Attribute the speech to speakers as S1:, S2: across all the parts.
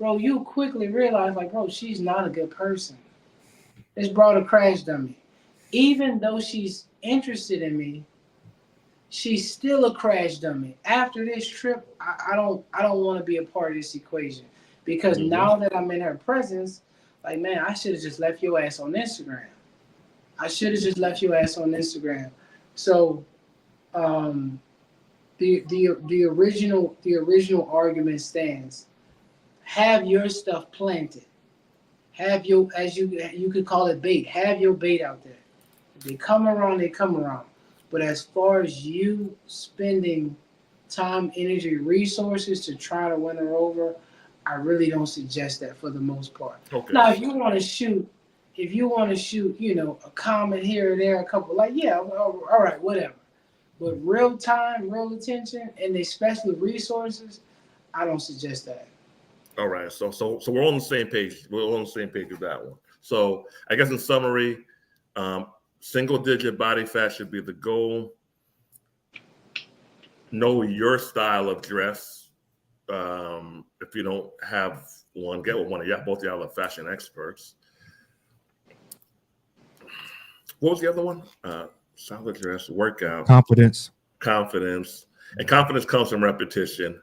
S1: bro, you quickly realize, like, bro, she's not a good person. This brought a crash dummy. Even though she's interested in me, she's still a crash dummy. After this trip, I don't want to be a part of this equation because now that I'm in her presence, like man, I should have just left your ass on Instagram. I should have just left your ass on Instagram. So um, the original argument stands. Have your stuff planted. Have your as you could call it bait. Have your bait out there. If they come around, they come around. But as far as you spending time, energy, resources to try to win her over, I really don't suggest that for the most part.
S2: Okay.
S1: Now, if you want to shoot, a comment here or there, a couple like, yeah, all right, whatever. But real time, real attention, and especially resources, I don't suggest that.
S2: All right. So we're on the same page. We're on the same page with that one. So I guess in summary, single digit body fat should be the goal. Know your style of dress. If you don't have one, get with one of y'all. Both of y'all are fashion experts. What was the other one? Style of dress, workout,
S3: Confidence.
S2: And confidence comes from repetition.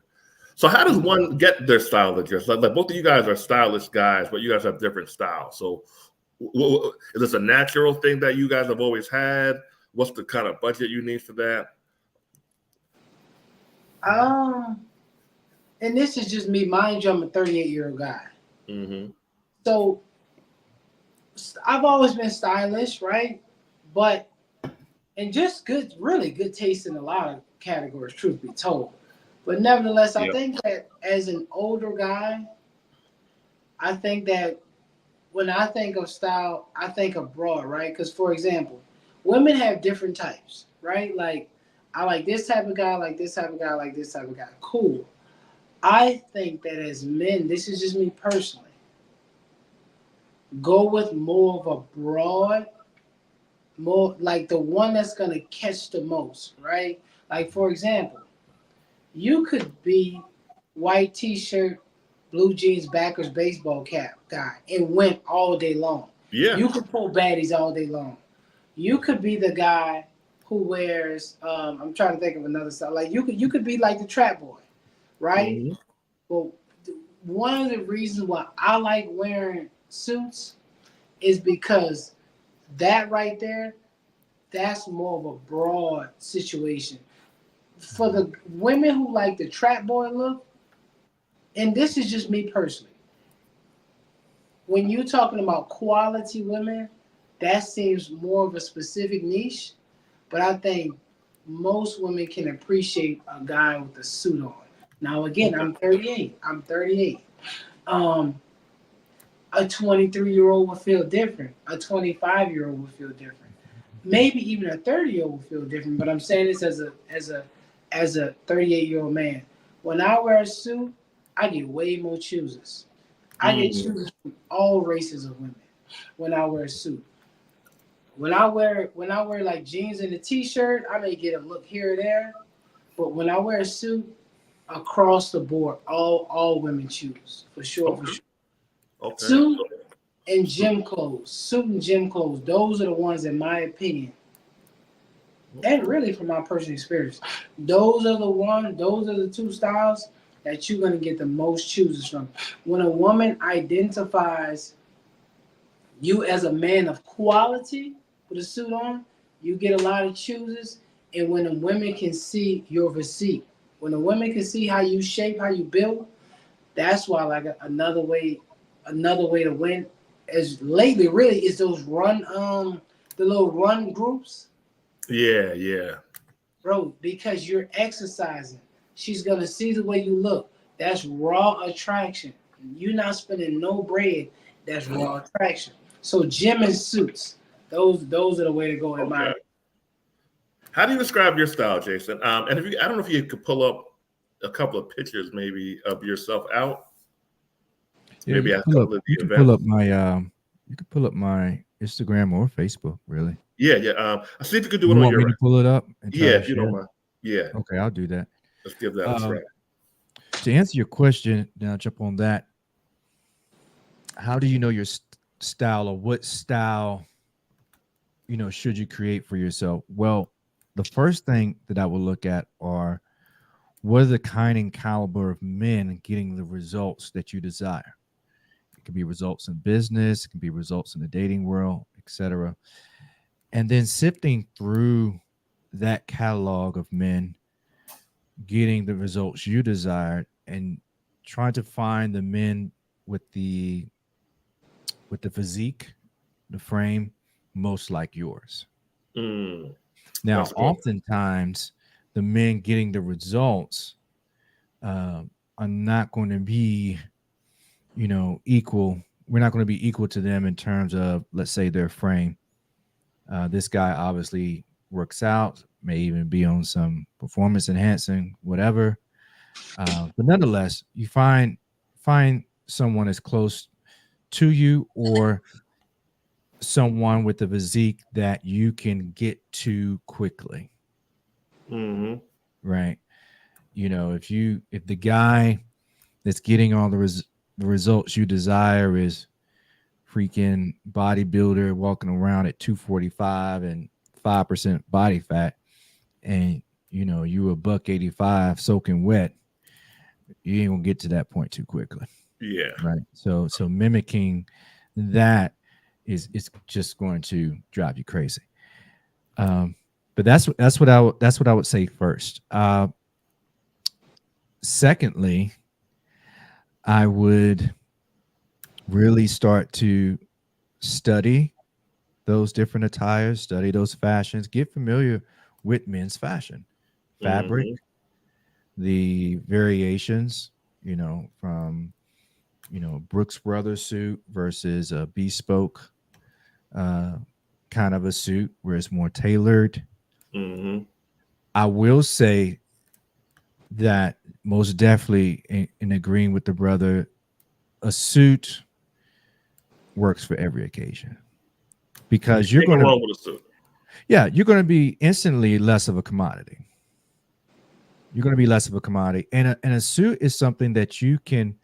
S2: So how does one get their style of dress? Like both of you guys are stylish guys, but you guys have different styles. So is this a natural thing that you guys have always had? What's the kind of budget you need for that?
S1: And this is just me. Mind you, I'm a 38-year-old guy.
S2: Mm-hmm.
S1: So I've always been stylish, right? And just good, really good taste in a lot of categories, truth be told. But nevertheless, I think that as an older guy, I think that when I think of style, I think of broad, right? Because, for example, women have different types, right? Like, I like this type of guy, like this type of guy, like this type of guy. Cool. I think that as men, this is just me personally, go with more of a broad, more like the one that's going to catch the most, right? Like, for example, you could be white t-shirt, blue jeans, backers, baseball cap guy and win all day long.
S2: Yeah.
S1: You could pull baddies all day long. You could be the guy who wears, I'm trying to think of another style. Like you could be like the trap boy, right?
S2: Mm-hmm.
S1: Well, one of the reasons why I like wearing suits is because that right there, that's more of a broad situation. For the women who like the trap boy look, and this is just me personally, when you're talking about quality women, that seems more of a specific niche. But I think most women can appreciate a guy with a suit on. Now, again, I'm 38. A 23-year-old would feel different. A 25-year-old would feel different. Maybe even a 30-year-old would feel different. But I'm saying this as a 38-year-old man. When I wear a suit, I get way more choosers. I get choosers from all races of women when I wear a suit. When I wear like jeans and a t-shirt, I may get a look here or there. But when I wear a suit, across the board, all women choose for sure.
S2: Okay.
S1: For sure.
S2: Okay.
S1: Suit and gym clothes, those are the ones, in my opinion, and really from my personal experience, those are the two styles that you're gonna get the most choosers from. When a woman identifies you as a man of quality with a suit on, you get a lot of choosers. And when a woman can see your physique, when a woman can see how you shape, how you build, that's why like another way to win is lately really is those the little run groups.
S2: Yeah.
S1: Bro, because you're exercising. She's gonna see the way you look. That's raw attraction. You're not spending no bread. That's raw attraction. So gym and suits, those are the way to go in my opinion.
S2: How do you describe your style, Jason? And I don't know if you could pull up a couple of pictures maybe of yourself out.
S3: Yeah,
S2: maybe
S3: you
S2: at a couple of the
S3: can
S2: events.
S3: pull up my Instagram or Facebook, really.
S2: Yeah. I see if you could do
S3: You
S2: it on
S3: want
S2: your
S3: me to pull it up and try
S2: Yeah,
S3: to
S2: if you don't
S3: share?
S2: mind. Yeah.
S3: Okay, I'll do that.
S2: Let's give that a try.
S3: To answer your question, then I'll jump on that. how do you know your style, or what style, should you create for yourself? Well, the first thing that I will look at are, what are the kind and caliber of men getting the results that you desire? It can be results in business, it can be results in the dating world, etc. And then sifting through that catalog of men getting the results you desired, and trying to find the men with the physique, the frame most like yours.
S2: Mm,
S3: Now,
S2: that's good.
S3: oftentimes the men getting the results are not going to be, equal. We're not going to be equal to them in terms of, let's say, their frame. This guy obviously works out, may even be on some performance enhancing, whatever. But nonetheless, you find someone as close to you, or someone with a physique that you can get to quickly.
S2: Mm-hmm.
S3: Right. If the guy that's getting all the results you desire is freaking bodybuilder walking around at 245 and 5% body fat, and you a $185 soaking wet, you ain't gonna get to that point too quickly.
S2: Yeah.
S3: Right. So mimicking that is just going to drive you crazy. But that's what I would say first. Secondly, I would really start to study those different attires, study those fashions, get familiar with men's fashion, fabric, the variations, from Brooks Brothers suit versus a bespoke kind of a suit where it's more tailored.
S2: Mm-hmm.
S3: I will say that most definitely in agreeing with the brother, a suit works for every occasion, because you're going
S2: wrong with a suit.
S3: Yeah, you're going to be instantly less of a commodity. You're going to be less of a commodity, and a suit is something that you can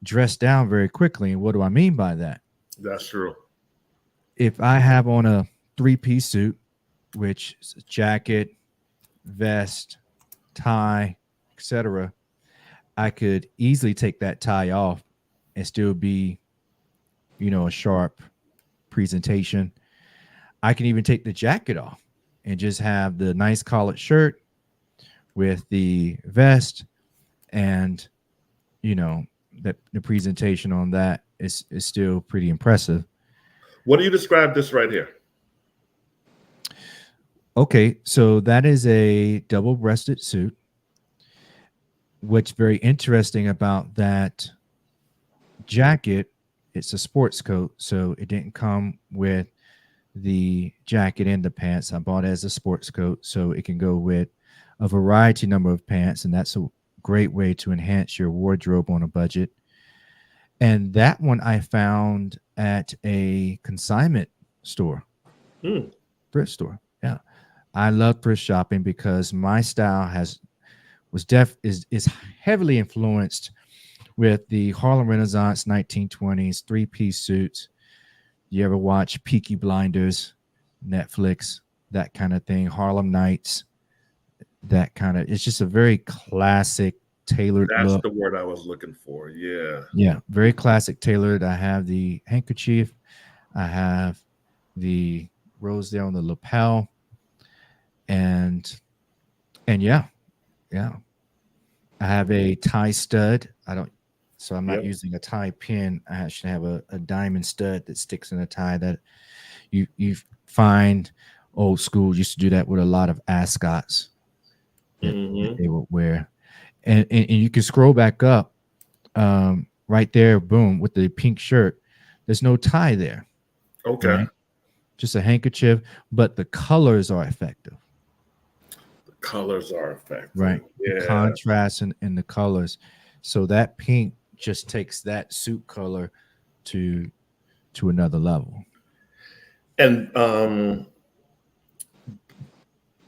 S3: dress down very quickly. And what do I mean by that?
S2: That's true.
S3: If I have on a 3-piece suit, which is a jacket, vest, tie, etc., I could easily take that tie off and still be, a sharp presentation. I can even take the jacket off and just have the nice collared shirt with the vest, and the presentation on that is still pretty impressive.
S2: What do you describe this right here?
S3: Okay, so that is a double-breasted suit. What's very interesting about that jacket, it's a sports coat, so it didn't come with the jacket and the pants. I bought it as a sports coat, so it can go with a variety number of pants, and that's a great way to enhance your wardrobe on a budget. And that one I found at a consignment store, thrift store. Yeah, I love thrift shopping because my style is heavily influenced with the Harlem Renaissance 1920s 3-piece suits. You ever watch Peaky Blinders, Netflix, that kind of thing, Harlem Nights, that kind of, it's just a very classic tailored
S2: That's
S3: look.
S2: the word I was looking for. Yeah.
S3: Yeah, very classic tailored. I have the handkerchief. I have the rose there on the lapel. And yeah. I have a tie stud. I'm not using a tie pin. I actually have a diamond stud that sticks in a tie that you find old school used to do that with a lot of ascots that they would wear. And you can scroll back up right there, boom, with the pink shirt. There's no tie there.
S2: Okay.
S3: Right? Just a handkerchief, but the colors are effective.
S2: Colors are effective.
S3: Right.
S2: Yeah.
S3: The contrast in the colors. So that pink just takes that suit color to another level.
S2: And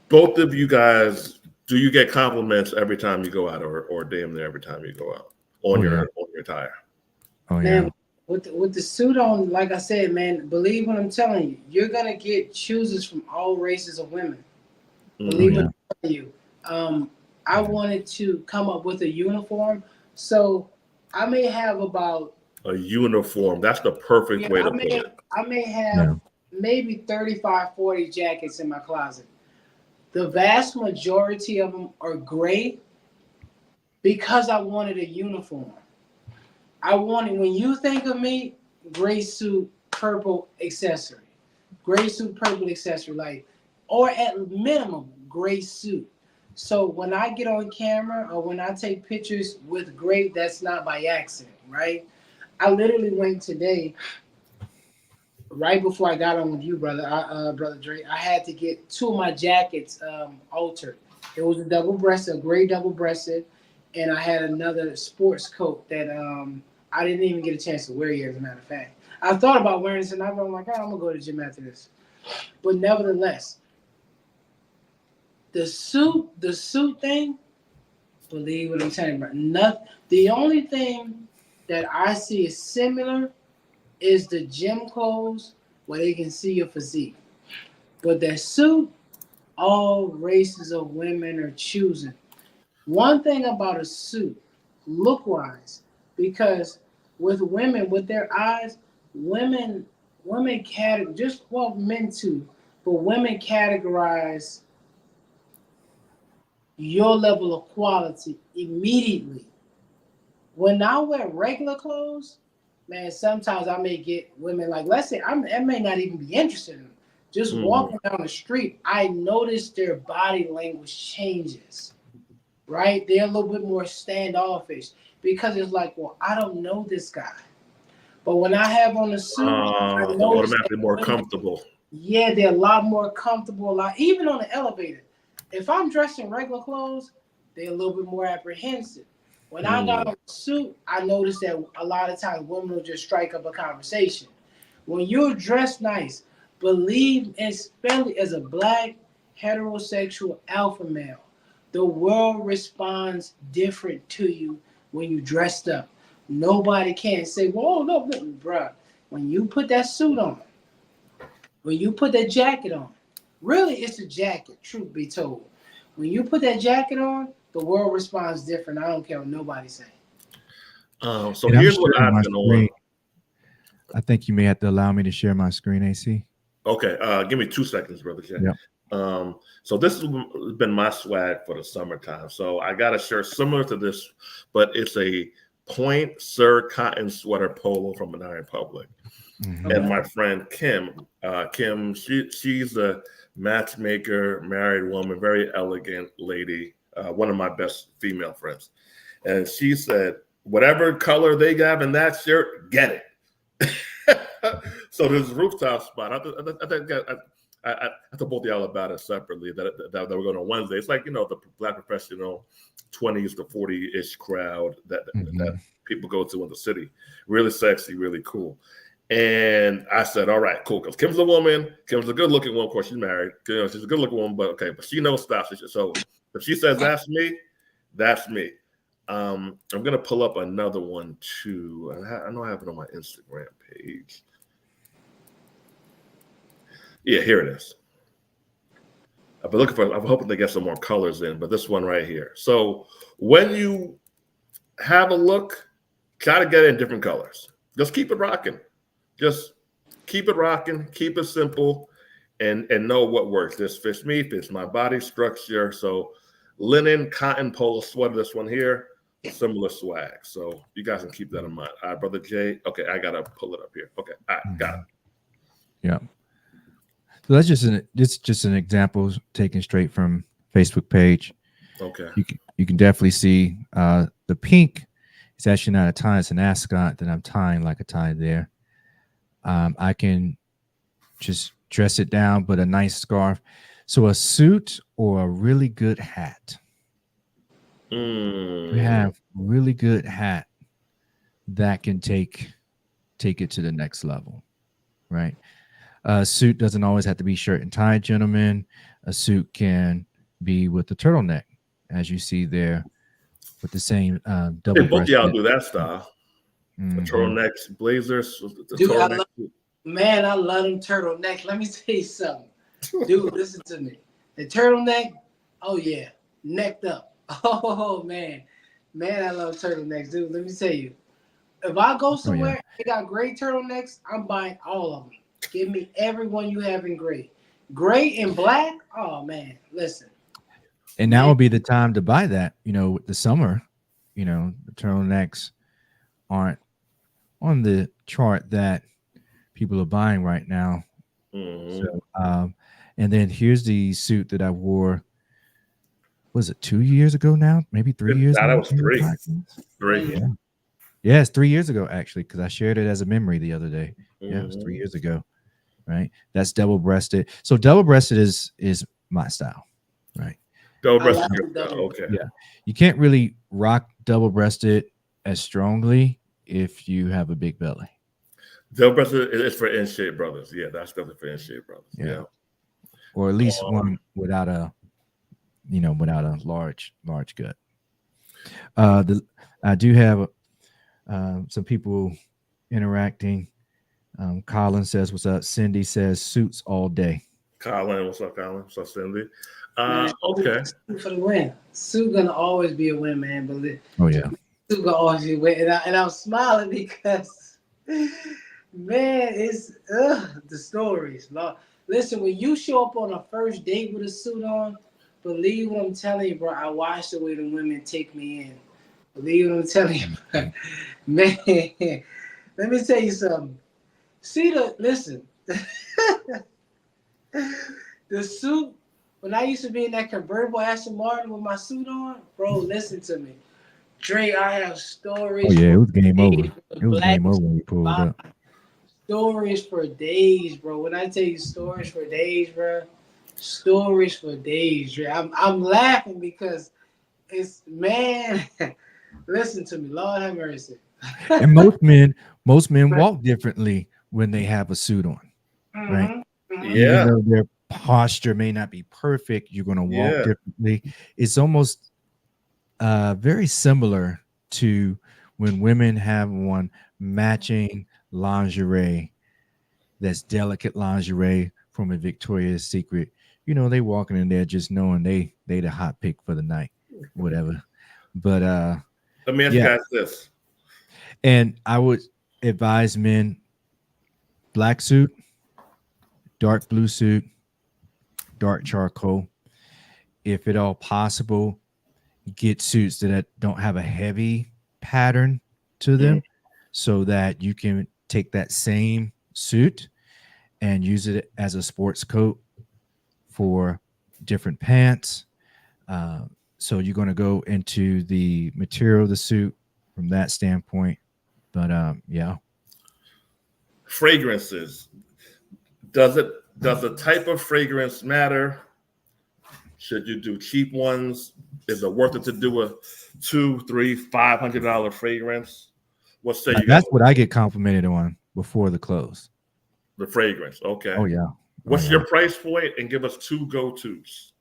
S2: both of you guys, do you get compliments every time you go out, or damn near every time you go out on your attire?
S3: Oh yeah.
S1: with the suit on, like I said, man, believe what I'm telling you. You're gonna get choosers from all races of women. Believe what
S3: yeah.
S1: I'm telling you. I wanted to come up with a uniform, so I may have about
S2: A uniform. That's the perfect
S1: yeah,
S2: way to put it.
S1: I may have
S3: Yeah.
S1: maybe 35, 40 jackets in my closet. The vast majority of them are gray because I wanted a uniform. I wanted, when you think of me, gray suit, purple accessory. Gray suit, purple accessory, like, or at minimum, gray suit. So when I get on camera or when I take pictures with gray, that's not by accident, right? I literally went today, right before I got on with you, brother, brother Dre. I had to get two of my jackets altered. It was a double breasted, a gray double breasted, and I had another sports coat that I didn't even get a chance to wear yet. As a matter of fact, I thought about wearing this, and I'm like, oh, I'm gonna go to the gym after this. But nevertheless, the suit thing. Believe what I'm telling you, bro. Nothing. The only thing that I see is similar is the gym clothes where they can see your physique. But that suit, all races of women are choosing. One thing about a suit, look wise, because with women, with their eyes, women just well men too, but women categorize your level of quality immediately. When I wear regular clothes, man, sometimes I may get women like, let's say I may not even be interested in them. Just
S2: Mhm.
S1: walking down the street, I notice their body language changes, right? They're a little bit more standoffish because it's like, well, I don't know this guy. But when I have on a suit, I
S2: So
S1: notice that
S2: automatically more
S1: women,
S2: comfortable.
S1: yeah, they're a lot more comfortable. Like even on the elevator, if I'm dressed in regular clothes, they're a little bit more apprehensive. When I got
S2: Mm.
S1: on a suit, I noticed that a lot of times women will just strike up a conversation. When you're dressed nice, believe, especially as a black heterosexual alpha male, the world responds different to you when you dressed up. Nobody can say, "Whoa, no, no, bruh." When you put that suit on, when you put that jacket on, really it's a jacket, truth be told. When you put that jacket on, the world responds different. I don't care what nobody's saying.
S2: So
S3: And I'm
S2: here's what
S3: sharing
S2: I've
S3: my
S2: been
S3: screen.
S2: on.
S3: I think you may have to allow me to share my screen, AC.
S2: Okay, give me 2 seconds, brother Jay.
S3: Yeah.
S2: So this has been my swag for the summertime. So I got a shirt similar to this, but it's a Point Sir cotton sweater polo from Banana Republic.
S3: Mhm.
S2: And
S1: Okay.
S2: my friend Kim, she's a matchmaker, married woman, very elegant lady, one of my best female friends. And she said, whatever color they have in that shirt, get it. So there's a rooftop spot. I think I told both y'all about it separately that we're going on Wednesday. It's like, the black professional 20s to 40-ish crowd that
S3: Mhm.
S2: people go to in the city. Really sexy, really cool. And I said, all right, cool. Because Kim's a woman. Kim's a good looking woman. Of course, she's married. She's a good looking woman, but okay, but she knows stuff. So if she says that's me, that's me. I'm gonna pull up another one too. I know I have it on my Instagram page. Yeah, here it is. I've been looking for. I'm hoping to get some more colors in, but this one right here. So when you have a look, try to get it in different colors. Just keep it rocking. Just keep it rocking. Keep it simple, and know what works. This fits me. Fits my body structure. So linen, cotton polo sweater. This one here. Similar swag. So you guys can keep that in mind. All right, brother Jay. Okay, I gotta pull it up here. Okay, all right, got it.
S3: Mhm. Yeah. So that's just an example taken straight from Facebook page.
S2: Okay.
S3: You can definitely see the pink. It's actually not a tie; it's an ascot that I'm tying like a tie there. I can just dress it down, but a nice scarf. So a suit or a really good hat. You
S2: Mm.
S3: have really good hat that can take it to the next level, right? A suit doesn't always have to be shirt and tie, gentlemen. A suit can be with the turtleneck, as you see there, with the same
S2: I think both of y'all
S3: double-breasted.
S2: do that style. The
S3: Mhm.
S2: turtlenecks, blazers, the
S1: Dude,
S2: turtleneck.
S1: man, I love them turtleneck. Let me tell you something. Dude, listen to me. The turtleneck, oh yeah, necked up. Oh man. Man, I love turtlenecks, dude. Let me tell you. If I go
S3: Oh yeah.
S1: somewhere, they got great turtlenecks, I'm buying all of them. Give me every one you have in gray. Gray and black, oh man, listen.
S3: And now
S1: Man,
S3: would be the time to buy that. With the summer, the turtlenecks aren't on the chart that people are buying right now.
S2: Mhm.
S3: So, and then here's the suit that I wore. Was it 2 years ago now? Maybe 3 years
S2: Nah,
S3: now?
S2: that was three.
S3: Yeah.
S2: Three.
S3: Yeah, it's 3 years ago actually, because I shared it as a memory the other day. Yeah, it was 3 years
S2: Mhm.
S3: ago. Right. That's double breasted. So double breasted is my style. Right.
S2: Double
S1: I
S2: breasted
S1: like the
S2: your style.
S1: double.
S2: Okay.
S3: Yeah. You can't really rock double breasted as strongly if you have a big belly.
S2: Double breasted is for in shape brothers. Yeah, that's definitely for in shape brothers.
S3: Yeah.
S2: Yeah.
S3: Or at least
S2: Um,
S3: one without a large gut. I do have some people interacting. Colin says, "What's up?" Cindy says, "Suits all day."
S2: Colin, what's up, Colin? What's up, Cindy?
S1: Man,
S2: Okay.
S1: Sue for the win. Sue gonna always be a win, man. But
S3: Oh yeah.
S1: Sue gonna always be a win. And I'm smiling because, man, it's the stories. Lord. Listen, when you show up on a first date with a suit on, believe what I'm telling you, bro. I watch the way the women take me in. Believe what I'm telling you, bro. Man. Let me tell you something. Listen. The suit, when I used to be in that convertible Aston Martin with my suit on, bro, listen to me. Dre, I have
S3: Oh
S1: stories
S3: yeah. It
S1: for
S3: was game
S1: days.
S3: over. It was
S1: Black
S3: game over when we pulled up.
S1: stories for days, bro. When I tell you stories for days, bro, stories for days, Dre. I'm laughing because it's man. Listen to me, Lord have mercy.
S3: And most men walk differently when they have a suit on, right?
S1: Mhm, mhm.
S3: Even
S2: Yeah.
S3: though their posture may not be perfect, you're going to walk
S2: Yeah.
S3: differently. It's almost very similar to when women have on matching lingerie, that's delicate lingerie from a Victoria's Secret. They walking in there just knowing they the hot pick for the night, whatever. But
S2: Let me ask you
S3: yeah,
S2: guys this.
S3: and I would advise men black suit, dark blue suit, dark charcoal. If at all possible, get suits that don't have a heavy pattern to
S2: Mm.
S3: them so that you can take that same suit and use it as a sports coat for different pants. Uh, so you're going to go into the material of the suit from that standpoint. But yeah.
S2: Fragrances. Does the type of fragrance matter? Should you do cheap ones? Is it worth it to do a $200, $300, $500 fragrance? What say
S3: Now,
S2: you guys?
S3: that's what I get complimented on before the close.
S2: The fragrance. Okay.
S3: Oh yeah. Oh
S2: What's
S3: yeah.
S2: your price point? And give us two go-tos.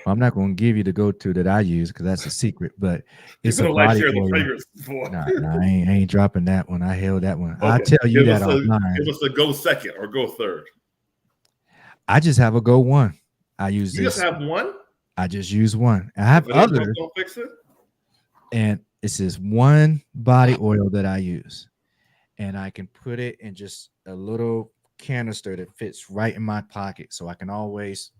S3: Well, I'm not going to give you the go-to that I use because that's a secret, but
S2: You're
S3: it's a
S2: gonna like
S3: body
S2: share the
S3: oil.
S2: fragrance before.
S3: Nah, I ain't dropping that one. I held that one. I'll
S2: Okay.
S3: tell you that
S2: Give
S3: offline.
S2: us a go second or go third.
S3: I just have a go one. I use
S2: You just
S3: this.
S2: have one?
S3: I just use one. I have
S2: If it ain't broke,
S3: others,
S2: don't fix it.
S3: and it's this one body oil that I use, and I can put it in just a little canister that fits right in my pocket, so I can always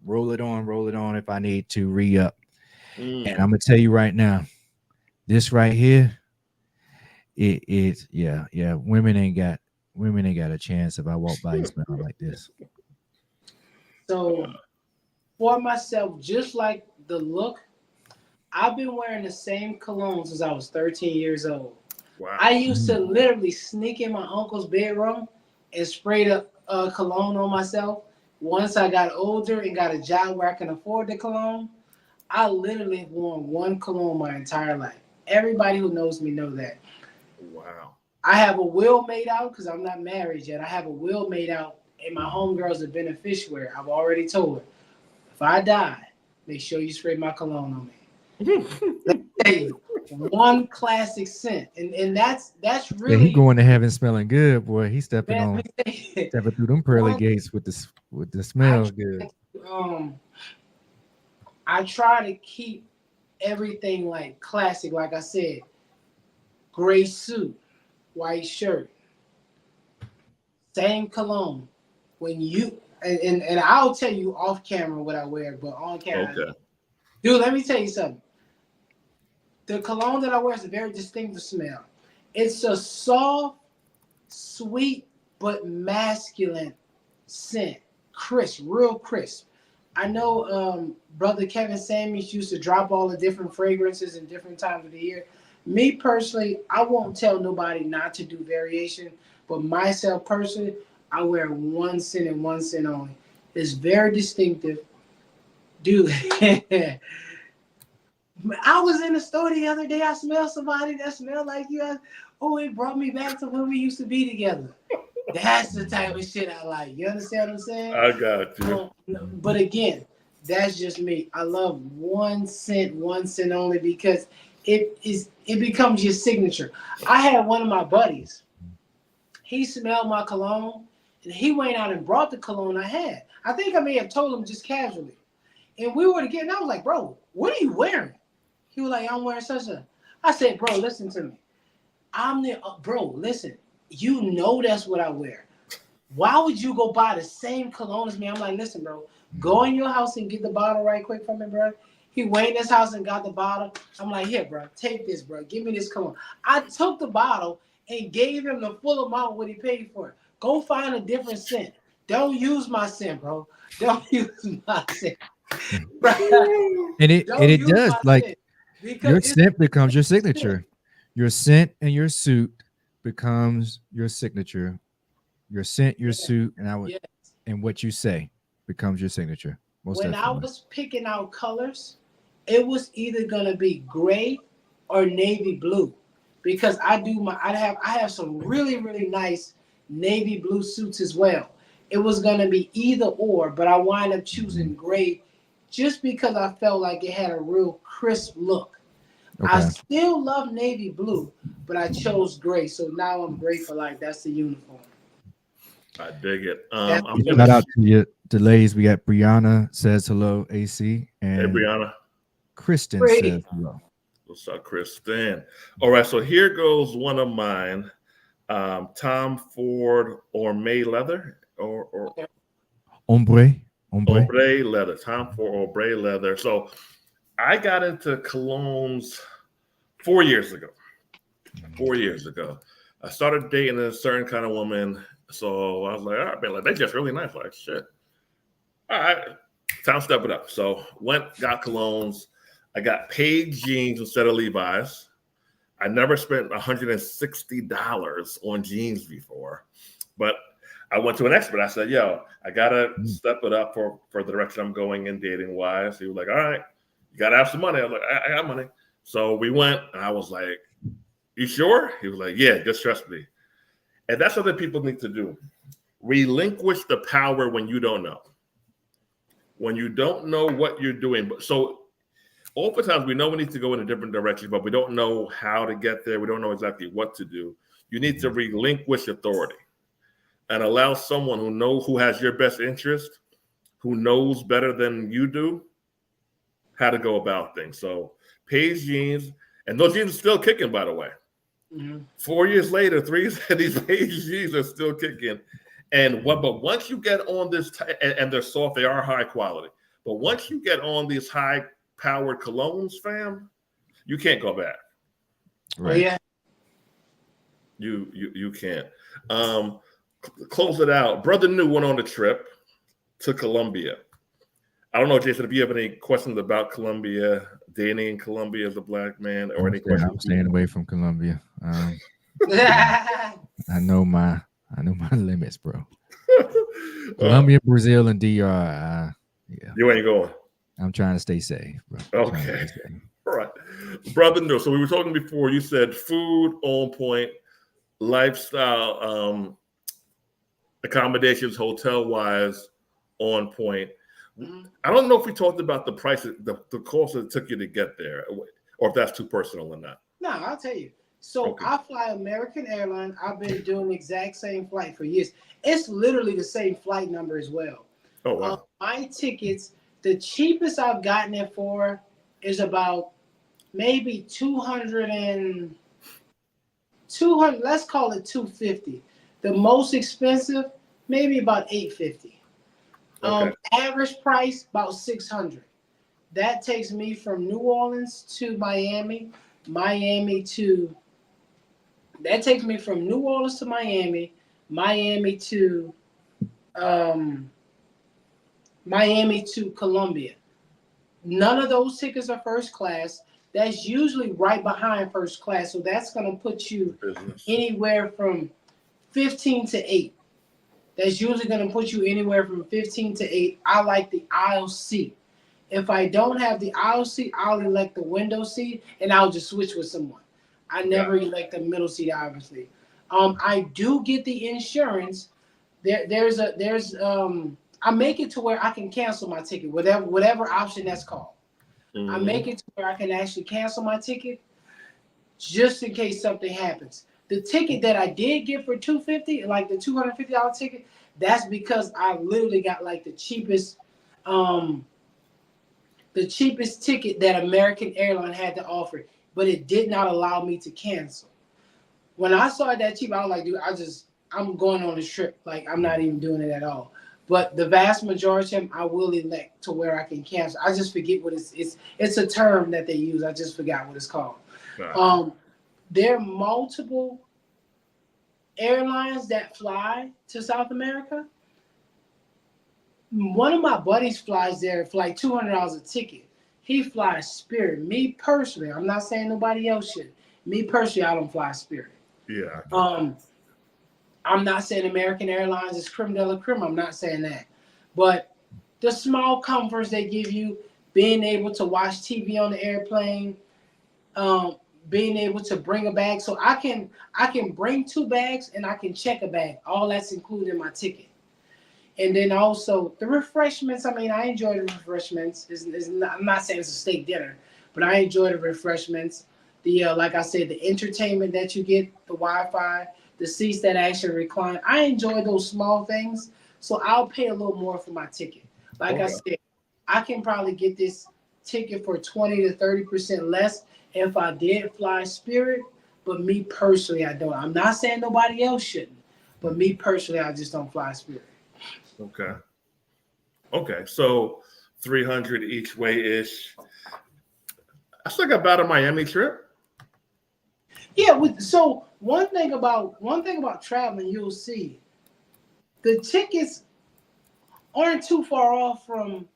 S3: roll it on if I need to re-up. And
S2: Mm.
S3: I'm gonna tell you right now, this right here, yeah. Women ain't got a chance if I walk by you smelling like this.
S1: So for myself, just like the look, I've been wearing the same cologne since I was 13 years old.
S2: Wow.
S1: I used to literally sneak in my uncle's bedroom and spray the cologne on myself. Once I got older and got a job where I can afford the cologne, I literally worn one cologne my entire life. Everybody who knows me know that.
S2: Wow.
S1: I have a will made out because I'm not married yet. I have a will made out, and my homegirl's a beneficiary. I've already told her, if I die, make sure you spray my cologne on me. Hey, one classic scent, and that's
S3: Yeah,
S1: really
S3: he going to heaven smelling good, boy. He stepping
S1: man,
S3: on
S1: let me tell you,
S3: stepping through them pearly
S1: one
S3: gates with the
S1: I
S3: smell
S1: try
S3: good.
S1: to, I try to keep everything like classic. Like I said, gray suit, white shirt, same cologne. When you and I'll tell you off camera what I wear, but on camera,
S2: Okay.
S1: dude, let me tell you something. The cologne that I wear is a very distinctive smell. It's a soft, sweet, but masculine scent. Crisp, real crisp. I know brother Kevin Samuels used to drop all the different fragrances in different times of the year. Me personally, I won't tell nobody not to do variation, but myself personally, I wear one scent and one scent only. It's very distinctive. Dude, I was in the store the other day. I smelled somebody that smelled like you. Oh, it brought me back to when we used to be together. That's the type of shit I like. You understand what I'm saying?
S2: I got you.
S1: But again, that's just me. I love one scent only because it becomes your signature. I had one of my buddies. He smelled my cologne and he went out and brought the cologne I had. I think I may have told him just casually. And we were together. And I was like, bro, what are you wearing? He was like, I'm wearing such a. I said, bro, listen to me. I'm the bro. Listen, you know that's what I wear. Why would you go buy the same cologne as me? I'm like, listen, bro, go in your house and get the bottle right quick from me, bro. He went in his house and got the bottle. I'm like, here, bro, take this, bro. Give me this cologne. I took the bottle and gave him the full amount what he paid for it. Go find a different scent. Don't use my scent, bro. Don't use my scent.
S3: And it
S1: Don't use
S3: does
S1: my
S3: like
S1: scent because
S3: your
S1: it's
S3: scent becomes your signature. Your scent and your suit becomes your signature. Your scent, your suit,
S1: yeah.
S3: and what you say becomes your signature. Most
S1: When I
S3: definitely.
S1: was picking out colors, it was either gonna be gray or navy blue, because I have some really really nice navy blue suits as well. It was gonna be either or, but I wind up choosing gray just because I felt like it had a real crisp look. I
S3: Okay.
S1: still love navy blue, but I chose gray, so now I'm gray for life. That's the uniform.
S2: I dig it.
S1: That's
S2: I'm
S3: Shout
S2: gonna.
S3: out to your delays. We got Brianna says hello, AC,
S2: Hey,
S3: and
S2: Brianna.
S3: Kristen says
S1: pretty.
S3: hello.
S2: What's up, Kristen? All right, so here goes one of mine. Tom Ford or May Leather or
S3: Hombre, hombre.
S2: Ombre Leather. Tom Ford Ombre Leather. So I got into colognes 4 years ago. 4 years ago, I started dating a certain kind of woman. So I was like, all right, man, like, they just really nice. Like, shit. All right, time to step it up. So got colognes. I got paid jeans instead of Levi's. I never spent $160 on jeans before, but I went to an expert. I said, yo, I got to step it up for the direction I'm going in dating wise. He was like, all right, you got to have some money. I was like, I got money. So we went, and I was like, you sure? He was like, yeah, just trust me. And that's what the people need to do. Relinquish the power when you don't know. When you don't know what you're doing. But so oftentimes we know we need to go in a different direction, but we don't know how to get there. We don't know exactly what to do. You need to relinquish authority and allow someone who has your best interest, who knows better than you do, how to go about things. So Paige jeans, and those jeans are still kicking, by the way.
S1: Mm-hmm.
S2: 4 years later, these Paige jeans are still kicking. But once you get on this, and they're soft, they are high quality. But once you get on these high-powered colognes, fam, you can't go back.
S1: Right. Oh, yeah.
S2: You can't. Close it out. Brother New went on the trip to Colombia. I don't know, Jason, if you have any questions about Colombia, dating in Colombia as a black man, or any questions.
S3: I'm staying away from Colombia. I know my limits, bro. Colombia, Brazil, and DR. Yeah.
S2: You ain't going.
S3: I'm trying to stay safe, bro.
S2: Okay. All right. Brother No. So we were talking before, you said food on point, lifestyle, accommodations, hotel-wise, on point. I don't know if we talked about the price, the cost that it took you to get there. or if that's too personal or not.
S1: No, I'll tell you. So
S2: Okay.
S1: I fly American Airlines. I've been doing the exact same flight for years. It's literally the same flight number as well.
S2: Oh wow.
S1: My tickets, the cheapest I've gotten it for is about maybe 200, let's call it 250. The most expensive, maybe about 850.
S2: Okay.
S1: Average price about 600. That takes me from New Orleans to Miami, that takes me from New Orleans to Miami, Miami to Columbia. None of those tickets are first class. That's usually right behind first class. So that's going to put you
S2: Business.
S1: anywhere from 15 to 8. That's usually going to put you anywhere from 15 to 8. I like the aisle seat. If I don't have the aisle seat, I'll elect the window seat and I'll just switch with someone. I never elect the middle seat, obviously. I do get the insurance. I make it to where I can cancel my ticket, whatever option that's called. I make it to where I can actually cancel my ticket just in case something happens. The ticket that I did get for $250, like the $250 ticket, that's because I literally got like the cheapest ticket that American Airlines had to offer, but it did not allow me to cancel. When I saw it that cheap, I was like, dude, I'm going on this trip. Like, I'm not even doing it at all. But the vast majority of them, I will elect to where I can cancel. I just forget what it's a term that they use. I just forgot what it's called.
S2: Wow.
S1: There are multiple airlines that fly to South America. One of my buddies flies there for like $200 a ticket. He flies Spirit. Me personally, I'm not saying nobody else should. Me personally, I don't fly Spirit.
S2: Yeah.
S1: I'm not saying American Airlines is creme de la creme. I'm not saying that. But the small comforts they give you, being able to watch TV on the airplane, being able to bring a bag. So I can bring 2 bags and I can check a bag. All that's included in my ticket. And then also the refreshments. I mean, I enjoy the refreshments. I'm not saying it's a steak dinner, but I enjoy the refreshments. Like I said, the entertainment that you get, the Wi-Fi, the seats that actually recline. I enjoy those small things, so I'll pay a little more for my ticket. Like I said, I can probably get this ticket for 20 to 30% less if I did fly Spirit, but me personally, I don't. I'm not saying nobody else shouldn't, but me personally, I just don't fly Spirit.
S2: Okay. So 300 each way ish. That's like about a Miami trip.
S1: Yeah. So one thing about traveling, you'll see the tickets aren't too far off from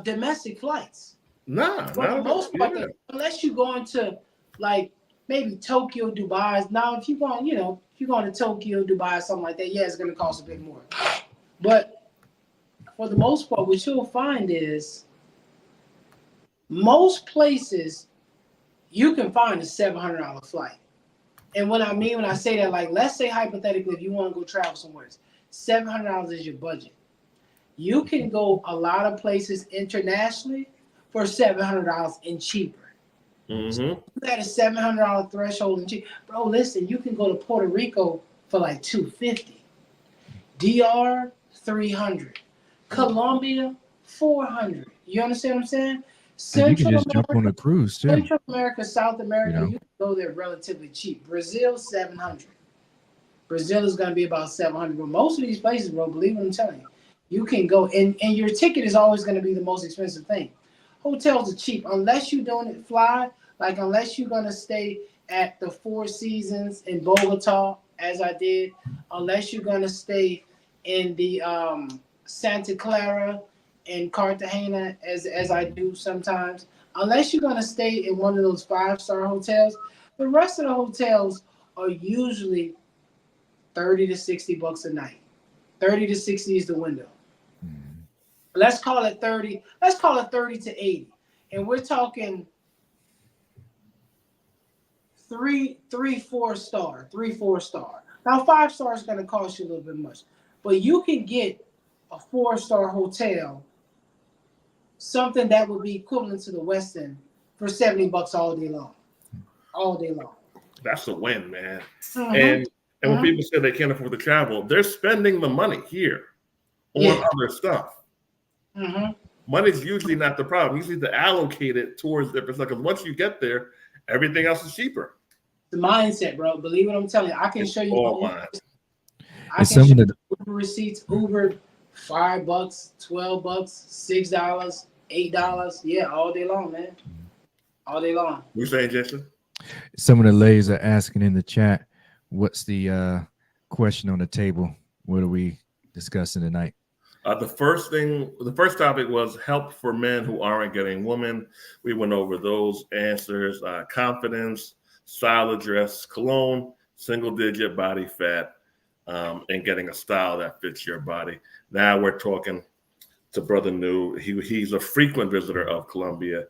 S1: domestic flights.
S2: Nah,
S1: For the most part, unless you're going to like maybe Tokyo, Dubai. Now, if you're going to Tokyo, Dubai, something like that, yeah, it's going to cost a bit more. But for the most part, what you'll find is most places you can find a $700 flight. And what I mean when I say that, like, let's say hypothetically, if you want to go travel somewhere, $700 is your budget. You can go a lot of places internationally for $700 and cheaper.
S2: Mm-hmm.
S1: You got a $700 threshold and cheap. Bro, listen, you can go to Puerto Rico for like $250. DR, $300. Colombia, $400. You understand what I'm saying?
S3: And you can just jump on a cruise too.
S1: Central America, South America, you can go there relatively cheap. Brazil, $700. Brazil is going to be about $700. But most of these places, bro, believe what I'm telling you, you can go, and your ticket is always going to be the most expensive thing. Hotels are cheap unless you're doing it fly, like unless you're going to stay at the Four Seasons in Bogota, as I did, unless you're going to stay in the Santa Clara and Cartagena, as I do sometimes, unless you're going to stay in one of those 5-star hotels. The rest of the hotels are usually $30 to $60 a night. 30 to 60 is the window. Let's call it 30. Let's call it 30 to 80. And we're talking 4 star. Now 5-star is going to cost you a little bit much, but you can get a 4-star hotel, something that would be equivalent to the Westin, for $70 all day long. All day long.
S2: That's a win, man.
S1: Mhm.
S2: And when people say they can't afford to travel, they're spending the money here on
S1: Yeah.
S2: other stuff.
S1: Mhm.
S2: Money's usually not the problem. You need to allocate it towards different stuff. Because once you get there, everything else is cheaper.
S1: The mindset, bro. Believe what I'm telling you. I can
S2: It's
S1: show you.
S2: all mine.
S1: I
S3: It's
S1: can show
S3: some of
S1: you
S3: the
S1: Uber receipts. Uber, $5, $12, $6, $8. Yeah, all day long, man. All day long.
S2: You saying, Jason?
S3: some of the ladies are asking in the chat, what's the question on the table? What are we discussing tonight?
S2: The first topic was help for men who aren't getting women. We went over those answers: confidence, style of dress, cologne, single-digit body fat, and getting a style that fits your body. Now we're talking to Brother New. He's a frequent visitor of Colombia.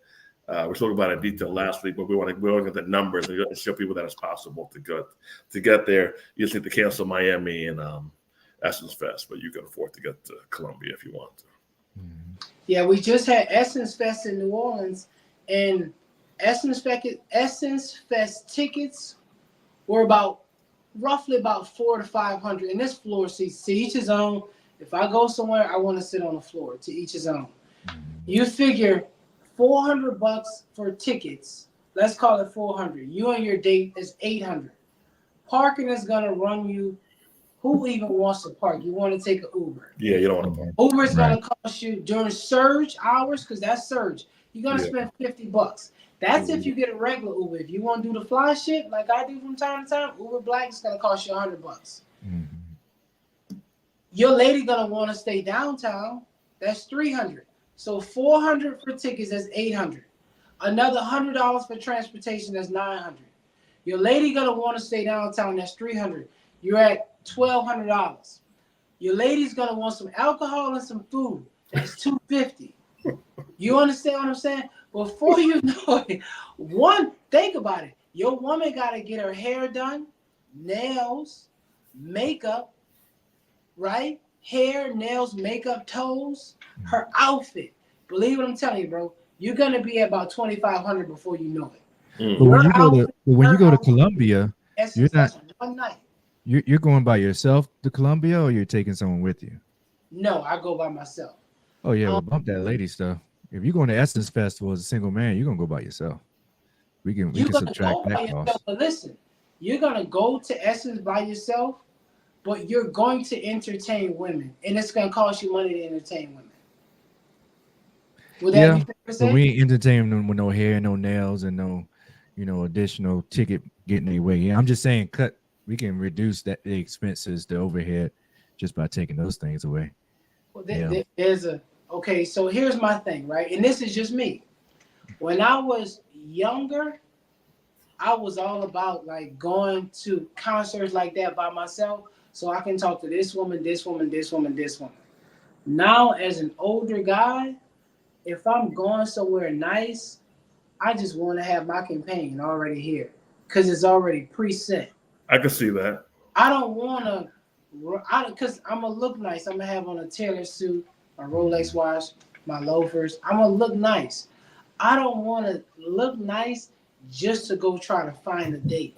S2: We talked about it in detail last week, but we want to get the numbers and show people that it's possible to get there. You just need to cancel Miami and Essence Fest, but you can afford to get to Colombia if you want to.
S1: Yeah, we just had Essence Fest in New Orleans, and Essence Fest tickets were roughly about 400 to 500. And this floor seats, to each his own. If I go somewhere, I want to sit on the floor. To each his own. You figure $400 for tickets. Let's call it 400. You and your date is 800. Parking is gonna run you. Who even wants to park? You want to take an Uber.
S2: Yeah, you don't want to park.
S1: Uber is going to cost you during surge hours, because that's surge. You're going to spend $50. That's if you get a regular Uber. If you want to do the fly shit like I do from time to time, Uber Black is going to cost you $100. Your lady going to want to stay downtown. That's $300. So $400 for tickets. That's $800. Another $100 for transportation. That's $900. Your lady going to want to stay downtown. That's $300. You're at $1,200. Your lady's gonna want some alcohol and some food. That's $250. You understand what I'm saying? Before you know it, think about it. Your woman gotta get her hair done, nails, makeup, right? Hair, nails, makeup, toes, her outfit. Believe what I'm telling you, bro. You're gonna be at about $2,500 before you know it.
S3: But when you go to Colombia, you're not
S1: one night.
S3: You're going by yourself to Colombia, or you're taking someone with you?
S1: No, I go by myself.
S3: Oh yeah, well, bump that lady stuff. If you're going to Essence Festival as a single man, you're gonna go by yourself. We can subtract that cost.
S1: But listen, you're gonna go to Essence by yourself, but you're going to entertain women, and it's gonna cost you money to entertain women. Would that be fair to say?
S3: But we ain't entertaining them with no hair, no nails, and no, additional ticket getting their way. Yeah, I'm just saying, we can reduce the expenses, the overhead, just by taking those things away.
S1: Well, okay, so here's my thing, right? And this is just me. When I was younger, I was all about like going to concerts like that by myself, so I can talk to this woman, this woman, this woman, this woman. Now, as an older guy, if I'm going somewhere nice, I just want to have my companion already here, because it's already preset.
S2: I can see that.
S1: I don't want to, because I'm going to look nice. I'm going to have on a Taylor suit, a Rolex watch, my loafers. I'm going to look nice. I don't want to look nice just to go try to find a date.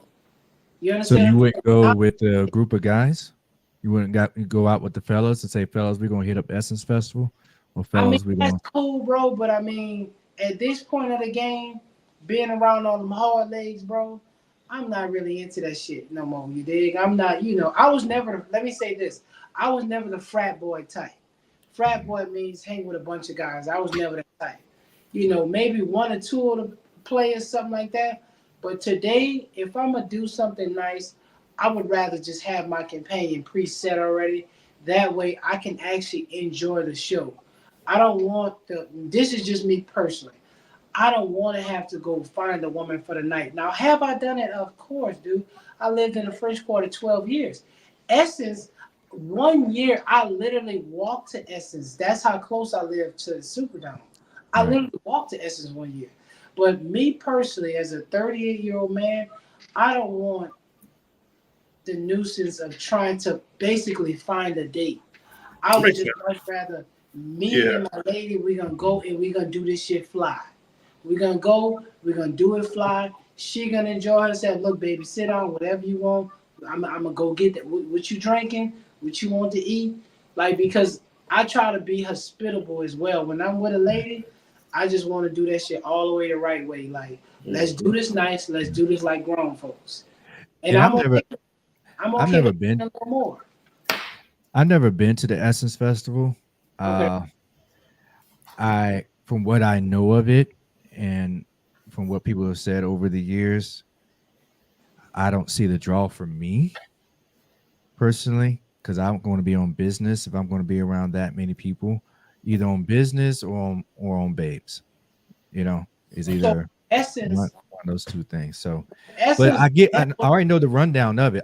S1: You understand?
S3: So you wouldn't go with a group of guys? You wouldn't go out with the fellas and say, fellas, we're going to hit up Essence Festival? Or fellas,
S1: that's cool, bro. But I mean, at this point of the game, being around all them hard legs, bro, I'm not really into that shit no more. You dig? I'm not, I was never, let me say this. I was never the frat boy type. Frat boy means hang with a bunch of guys. I was never that type. Maybe one or two of the players, something like that. But today, if I'm going to do something nice, I would rather just have my companion preset already. That way I can actually enjoy the show. I don't want this is just me personally. I don't want to have to go find a woman for the night. Now, have I done it? Of course, dude. I lived in the French Quarter 12 years. Essence, 1 year, I literally walked to Essence. That's how close I lived to the Superdome. I literally walked to Essence 1 year. But me personally, as a 38-year-old man, I don't want the nuisance of trying to basically find a date. I would just much rather me and my lady, we're going to go and we're going to do this shit fly. We're gonna go. We're gonna do it fly. She gonna enjoy herself. Look, baby, sit down. Whatever you want. I'm gonna go get that. What you drinking? What you want to eat? Like, because I try to be hospitable as well. When I'm with a lady, I just want to do that shit all the way the right way. Like, let's do this nice. Let's do this like grown folks. And I'm okay.
S3: I've never been
S1: a little more.
S3: I've never been to the Essence Festival.
S1: Okay.
S3: From what I know of it, and from what people have said over the years, I don't see the draw for me personally, because I'm going to be on business. If I'm going to be around that many people, either on business or on babes, is either
S1: Essence,
S3: one of those two things. So,
S1: Essence,
S3: but I already know the rundown of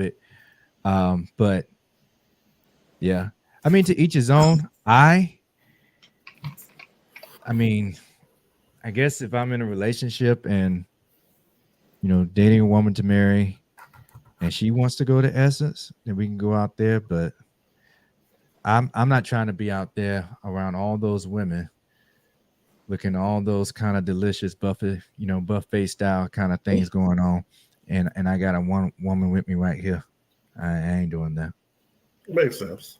S3: it. But yeah, I mean, to each his own. I mean, I guess if I'm in a relationship and dating a woman to marry, and she wants to go to Essence, then we can go out there. But I'm not trying to be out there around all those women, looking at all those kind of delicious buffet style kind of things going on, and I got a one woman with me right here. I ain't doing that.
S2: Makes sense.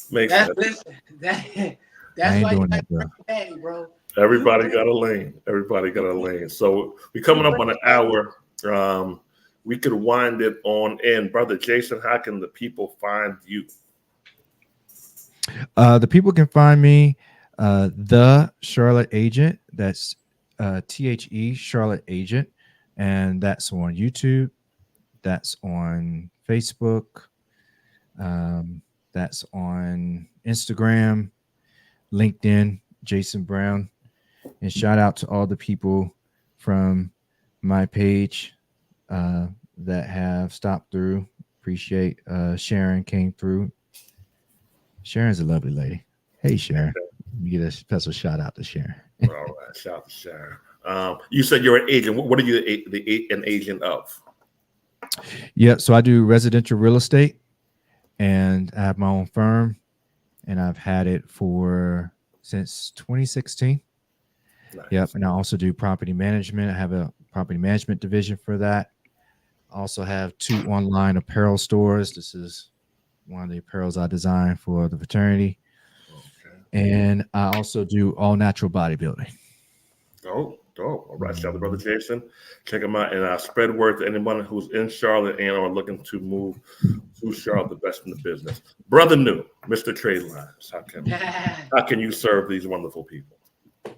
S2: That's
S1: why you got daddy, bro.
S2: Everybody got a lane. So we coming up on an hour. We could wind it on in. Brother Jason, how can the people find you?
S3: The people can find me, the Charlotte Agent. That's THE Charlotte Agent, and that's on YouTube. That's on Facebook. That's on Instagram, LinkedIn, Jason Brown. And shout out to all the people from my page that have stopped through. Appreciate Sharon came through. Sharon's a lovely lady. Hey, Sharon. You get a special shout out to Sharon.
S2: All right. Shout out to Sharon. You said you're an agent. What are you an agent of?
S3: Yeah, so I do residential real estate, and I have my own firm, and I've had it since 2016. Nice. Yep, and I also do property management. I have a property management division for that. I also have 2 online apparel stores. This is one of the apparels I designed for the fraternity. Okay. And I also do all natural bodybuilding.
S2: Oh, dope. All right, shout out to Brother Jason. Check him out and spread word to anyone who's in Charlotte and are looking to move to Charlotte, the best in the business. Brother New, Mr. Trade Lines, how can you serve these wonderful people?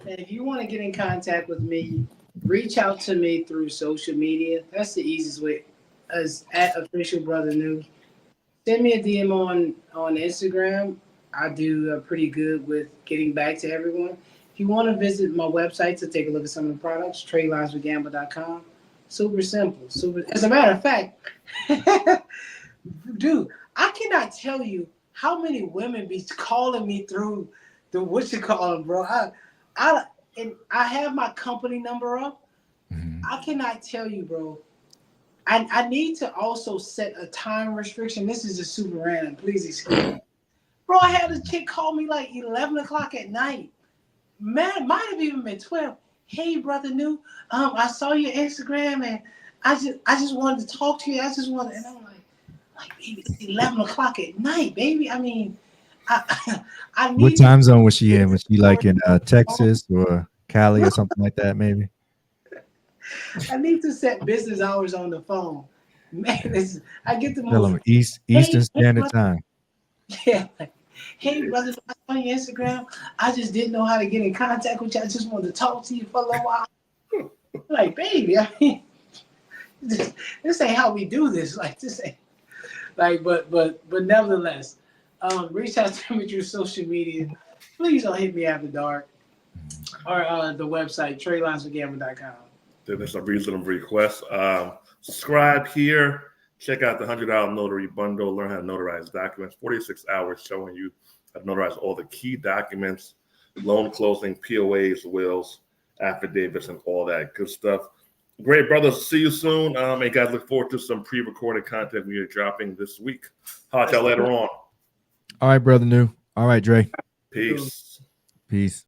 S1: If you want to get in contact with me, reach out to me through social media. That's the easiest way, as at Official Brother New. Send me a DM on Instagram. I do pretty good with getting back to everyone. If you want to visit my website to take a look at some of the products, tradelineswithgamble.com. Super simple. As a matter of fact, dude, I cannot tell you how many women be calling me through the bro. I have my company number up. Mm-hmm. I cannot tell you, bro. I need to also set a time restriction. This is just super random. Please excuse me. Bro, I had a chick call me like 11 o'clock at night. Man, might have even been 12. Hey, Brother New, I saw your Instagram and I just wanted to talk to you. And I'm like, baby, it's 11 o'clock at night, baby. I mean, I need.
S3: What time zone was she in? Was she like in Texas or Cali or something like that, maybe?
S1: I need to set business hours on the phone. Man, I get the
S3: most Eastern Standard Time.
S1: Yeah. Hey, brother, I saw your Instagram. I just didn't know how to get in contact with you. I just wanted to talk to you for a little while. Like, baby, I mean, this ain't how we do this. Like, this ain't like, but nevertheless, reach out to me through social media. Please don't hit me after dark, or the website tradelineswithgamble.com.
S2: There's a reasonable request. Subscribe here. Check out the $100 notary bundle. Learn how to notarize documents. 46 hours showing you how to notarize all the key documents, loan closing, POAs, wills, affidavits, and all that good stuff. Great, brothers. See you soon. And guys, look forward to some pre-recorded content we are dropping this week. Holla y'all later on.
S3: All right, Brother New. All right, Dre.
S2: Peace.
S3: Peace.